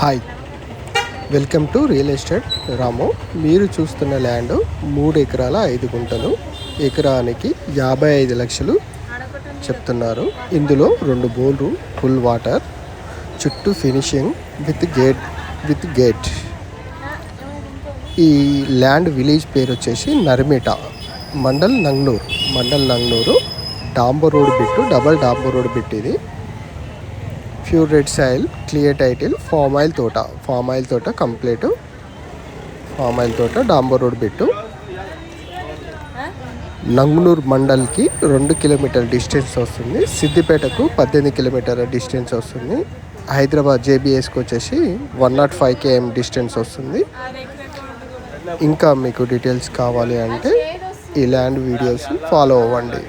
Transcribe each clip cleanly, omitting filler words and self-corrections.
Hi, welcome to real estate Ramu. మీరు చూస్తున్న land 3 ఎకరాల 5 గుంటలు, ఎకరానికి 55 లక్షలు చెప్తున్నారు. ఇందులో 2 బోర్లు, ఫుల్ వాటర్, చుట్టూ ఫినిషింగ్ విత్ గేట్. ఈ ల్యాండ్ విలేజ్ పేరు వచ్చేసి నర్మేట, మండల్ నంగనూరు. డాంబర్ రోడ్ బిట్టు, డబల్ డాంబర్ రోడ్ బిట్. ఇది pure red soil, clear title, palm oil తోట కంప్లీట్. ఫామ్ ఆయిల్ తోట, డాంబర్ రోడ్ బిట్టు. నంగనూరు మండల్కి 2 కిలోమీటర్ డిస్టెన్స్ వస్తుంది. సిద్దిపేటకు 18 కిలోమీటర్ల డిస్టెన్స్ వస్తుంది. హైదరాబాద్ జేబీఎస్కి వచ్చేసి 105 km డిస్టెన్స్ వస్తుంది. ఇంకా మీకు డీటెయిల్స్ కావాలి అంటే ఈ ల్యాండ్ వీడియోస్ ఫాలో అవ్వండి.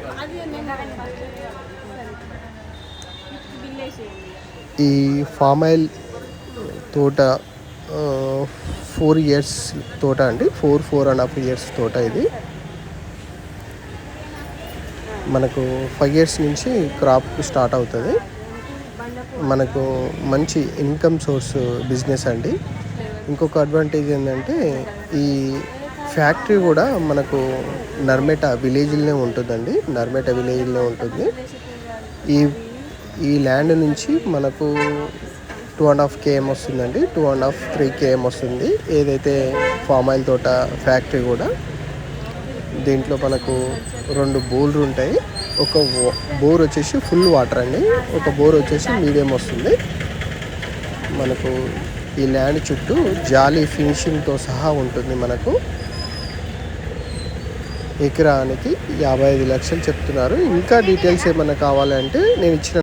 ఈ ఫామ్ ఆయిల్ తోట 4 years తోట అండి. 4.5 years తోట. ఇది మనకు 5 years నుంచి క్రాప్ స్టార్ట్ అవుతుంది. మనకు మంచి ఇన్కమ్ సోర్స్ బిజినెస్ అండి. ఇంకొక అడ్వాంటేజ్ ఏంటంటే ఈ ఫ్యాక్టరీ కూడా మనకు నర్మేట విలేజ్లోనే ఉంటుందండి. ఈ ల్యాండ్ నుంచి మనకు 2.5 km వస్తుందండి. 2.5-3 km వస్తుంది. ఏదైతే ఫామ్ ఆయిల్ తోట ఫ్యాక్టరీ కూడా. దీంట్లో మనకు 2 బోర్లు ఉంటాయి. ఒక బోర్ వచ్చేసి ఫుల్ వాటర్ అండి, ఒక బోర్ వచ్చేసి మీడియం వస్తుంది. మనకు ఈ ల్యాండ్ చుట్టూ జాలీ ఫినిషింగ్తో సహా ఉంటుంది. మనకు ఎకరానికి 55 లక్షలు చెప్తున్నారు. ఇంకా డీటెయిల్స్ ఏమైనా కావాలంటే నేను ఇచ్చిన